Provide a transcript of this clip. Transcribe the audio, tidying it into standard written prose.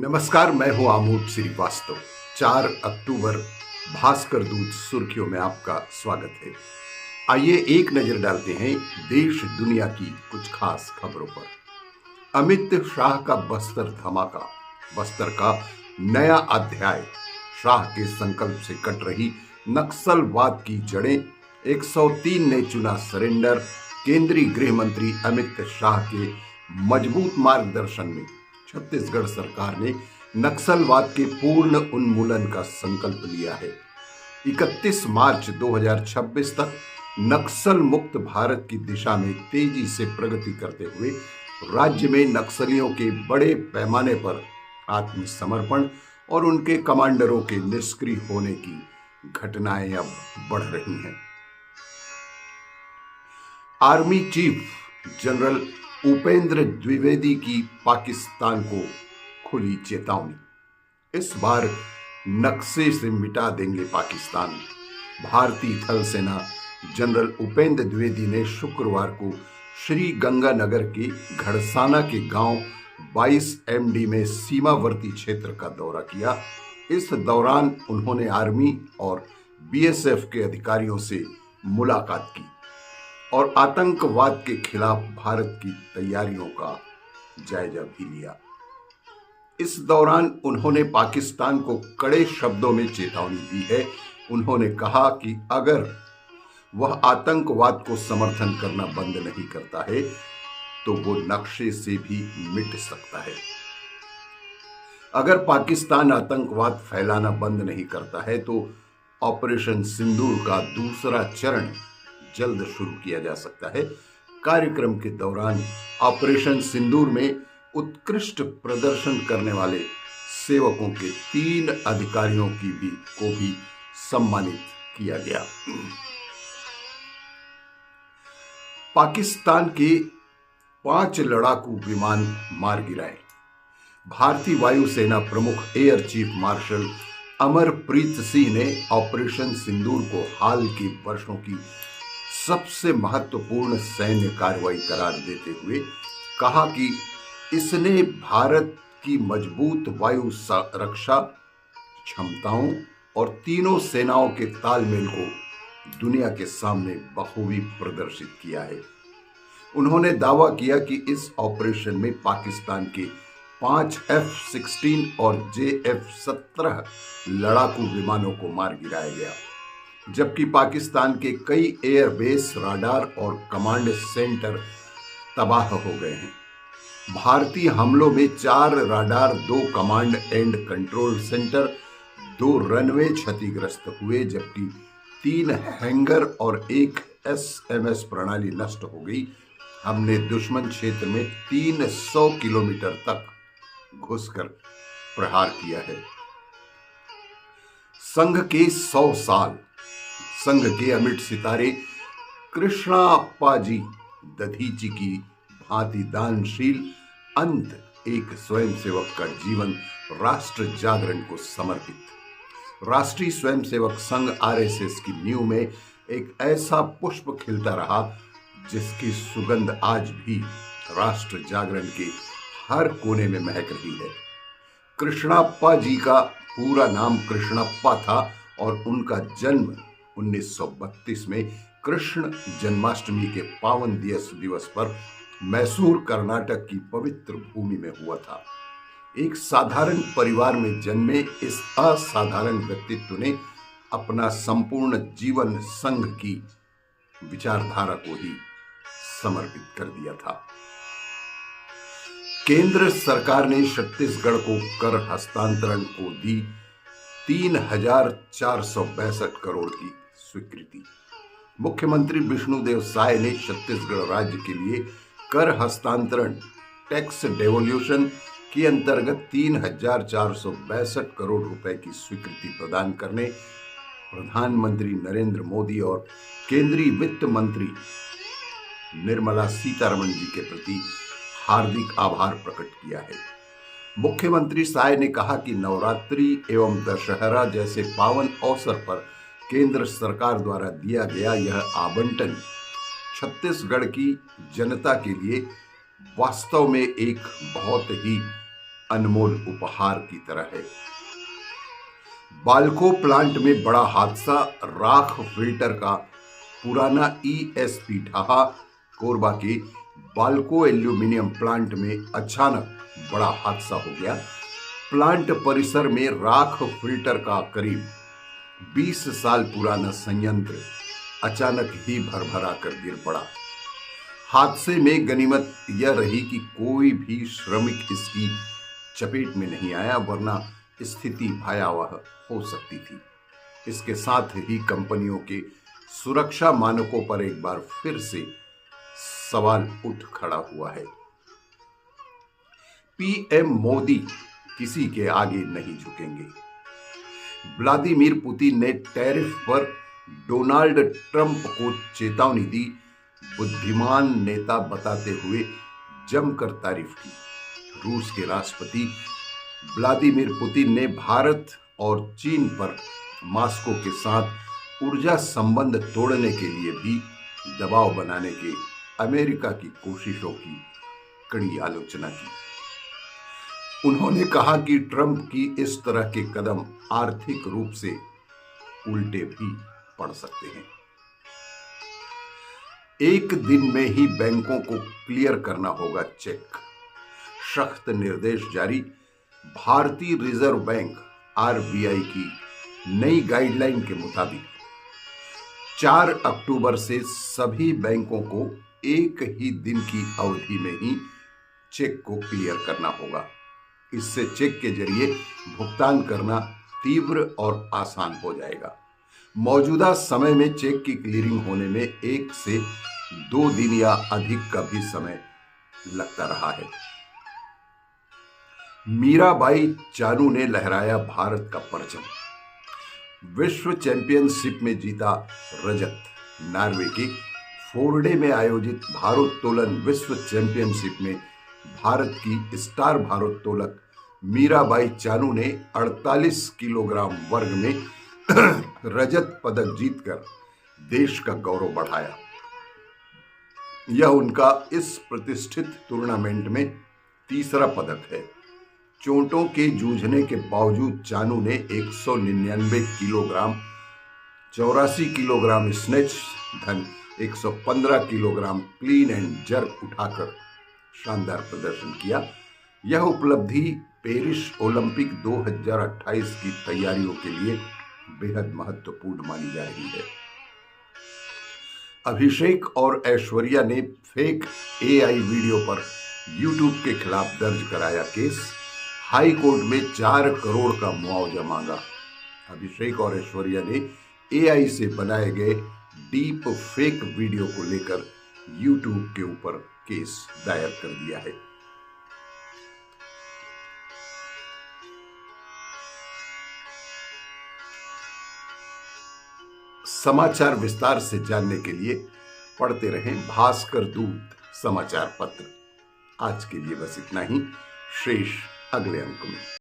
नमस्कार, मैं हूं आमोद श्रीवास्तव। 4 अक्टूबर भास्कर दूत सुर्खियों में आपका स्वागत है। आइए एक नजर डालते हैं देश दुनिया की कुछ खास खबरों पर। अमित शाह का बस्तर धमाका, बस्तर का नया अध्याय। शाह के संकल्प से कट रही नक्सलवाद की जड़ें, 103 ने चुना सरेंडर। केंद्रीय गृह मंत्री अमित शाह के मजबूत मार्गदर्शन में छत्तीसगढ़ सरकार ने नक्सलवाद के पूर्ण उन्मूलन का संकल्प लिया है। 31 मार्च 2026 तक नक्सल मुक्त भारत की दिशा में तेजी से प्रगति करते हुए राज्य में नक्सलियों के बड़े पैमाने पर आत्मसमर्पण और उनके कमांडरों के निष्क्रिय होने की घटनाएं अब बढ़ रही हैं। Army chief general Upendra Dwivedi की पाकिस्तान को खुली चेतावनी। इस बार नक्शे से मिटा देंगे पाकिस्तान। भारतीय थल सेना जनरल उपेंद्र द्विवेदी ने शुक्रवार को श्री गंगानगर के घड़साना के गांव 22 MD में सीमावर्ती क्षेत्र का दौरा किया। इस दौरान उन्होंने आर्मी और BSF के अधिकारियों से मुलाकात की और आतंकवाद के खिलाफ भारत की तैयारियों का जायजा भी लिया। इस दौरान उन्होंने पाकिस्तान को कड़े शब्दों में चेतावनी दी है। उन्होंने कहा कि अगर वह आतंकवाद को समर्थन करना बंद नहीं करता है तो वो नक्शे से भी मिट सकता है। अगर पाकिस्तान आतंकवाद फैलाना बंद नहीं करता है तो ऑपरेशन सिंदूर का दूसरा चरण जल्द शुरू किया जा सकता है। कार्यक्रम के दौरान ऑपरेशन सिंदूर में उत्कृष्ट प्रदर्शन करने वाले सेवकों के 3 अधिकारियों को भी सम्मानित किया गया। पाकिस्तान के 5 लड़ाकू विमान मार गिराए। भारतीय वायुसेना प्रमुख air chief marshal Amarpreet Singh ने ऑपरेशन सिंदूर को हाल के वर्षों की सबसे महत्वपूर्ण सैन्य कार्रवाई करार देते हुए कहा कि इसने भारत की मजबूत वायु रक्षा क्षमताओं और तीनों सेनाओं के तालमेल को दुनिया के सामने बखूबी प्रदर्शित किया है। उन्होंने दावा किया कि इस ऑपरेशन में पाकिस्तान के 5 F-16 और JF-17 लड़ाकू विमानों को मार गिराया गया, जबकि पाकिस्तान के कई एयरबेस, राडार और कमांड सेंटर तबाह हो गए हैं। भारतीय हमलों में 4 radar, 2 command and control centre, 2 runway क्षतिग्रस्त हुए, जबकि 3 हैंगर और 1 SMS प्रणाली नष्ट हो गई। हमने दुश्मन क्षेत्र में 300 किलोमीटर तक घुसकर प्रहार किया है। संघ के 100 साल। संघ के अमिट सितारे कृष्णाप्पा जी दधीची की भांति दानशील अंत एक स्वयंसेवक का जीवन राष्ट्र जागरण को समर्पित। राष्ट्रीय स्वयंसेवक संघ RSS की नींव में एक ऐसा पुष्प खिलता रहा जिसकी सुगंध आज भी राष्ट्र जागरण के हर कोने में महक रही है। कृष्णाप्पा जी का पूरा नाम कृष्णप्पा था और उनका जन्म 1932 में कृष्ण जन्माष्टमी के पावन दिवस पर मैसूर, कर्नाटक की पवित्र भूमि में हुआ था। एक साधारण परिवार में जन्मे इस असाधारण व्यक्तित्व ने अपना संपूर्ण जीवन संघ की विचारधारा को ही समर्पित कर दिया था। केंद्र सरकार ने छत्तीसगढ़ को कर हस्तांतरण को दी 3,462 करोड़ की स्वीकृति। मुख्यमंत्री विष्णुदेव साय ने छत्तीसगढ़ राज्य के लिए कर हस्तांतरण टैक्स डेवोल्यूशन के अंतर्गत 3,462 करोड़ रुपए की स्वीकृति प्रदान करने प्रधानमंत्री नरेंद्र मोदी और केंद्रीय वित्त मंत्री निर्मला सीतारमण जी के प्रति हार्दिक आभार प्रकट किया है। मुख्यमंत्री साय ने कहा कि नवरात्रि एवं दशहरा जैसे पावन अवसर पर केंद्र सरकार द्वारा दिया गया यह आवंटन छत्तीसगढ़ की जनता के लिए वास्तव में एक बहुत ही अनमोल उपहार की तरह है। बाल्को प्लांट में बड़ा हादसा, राख फिल्टर का पुराना ईएसपी ढहा। कोरबा के बाल्को एल्यूमिनियम प्लांट में अचानक बड़ा हादसा हो गया। प्लांट परिसर में राख फिल्टर का करीब 20 साल पुराना संयंत्र अचानक ही भरभरा कर गिर पड़ा। हादसे में गनीमत यह रही कि कोई भी श्रमिक इसकी चपेट में नहीं आया, वरना स्थिति भयावह हो सकती थी। इसके साथ ही कंपनियों के सुरक्षा मानकों पर एक बार फिर से सवाल उठ खड़ा हुआ है। पीएम मोदी किसी के आगे नहीं झुकेंगे। व्लादिमीर पुतिन ने टैरिफ पर डोनाल्ड ट्रंप को चेतावनी दी। बुद्धिमान नेता बताते हुए जमकर तारीफ की। रूस के राष्ट्रपति व्लादिमीर पुतिन ने भारत और चीन पर मॉस्को के साथ ऊर्जा संबंध तोड़ने के लिए भी दबाव बनाने के अमेरिका की कोशिशों की कड़ी आलोचना की। उन्होंने कहा कि ट्रंप की इस तरह के कदम आर्थिक रूप से उल्टे भी पड़ सकते हैं। एक दिन में ही बैंकों को क्लियर करना होगा चेक, सख्त निर्देश जारी। भारतीय रिजर्व बैंक आरबीआई की नई गाइडलाइन के मुताबिक 4 अक्टूबर से सभी बैंकों को एक ही दिन की अवधि में ही चेक को क्लियर करना होगा। इससे चेक के जरिए भुगतान करना तीव्र और आसान हो जाएगा। मौजूदा समय में चेक की क्लियरिंग होने में 1 से 2 दिन या अधिक का भी समय लगता रहा है। मीराबाई चानू ने लहराया भारत का परचम। विश्व चैंपियनशिप में जीता रजत। नॉर्वे के फोर्डे में आयोजित भारोत्तोलन विश्व चैंपियनशिप में भारत की स्टार भारोत्तोलक मीराबाई चानू ने 48 किलोग्राम वर्ग में रजत पदक जीतकर देश का गौरव बढ़ाया। यह उनका इस प्रतिष्ठित टूर्नामेंट में तीसरा पदक है। चोटों के जूझने के बावजूद चानू ने 199 किलोग्राम, 84 किलोग्राम स्नेच धन 115 किलोग्राम क्लीन एंड जर्क उठाकर शानदार प्रदर्शन किया। यह उपलब्धि पेरिस ओलंपिक 2028 की तैयारियों के लिए बेहद महत्वपूर्ण मानी जा रही है। अभिषेक और ऐश्वर्या ने फेक एआई वीडियो पर यूट्यूब के खिलाफ दर्ज कराया केस। हाई कोर्ट में 4 करोड़ का मुआवजा मांगा। अभिषेक और ऐश्वर्या ने एआई से बनाए गए डीप फेक वीडियो को लेकर यूट्यूब के ऊपर केस दायर कर दिया है। समाचार विस्तार से जानने के लिए पढ़ते रहें भास्कर दूत समाचार पत्र। आज के लिए बस इतना ही। शेष अगले अंक में।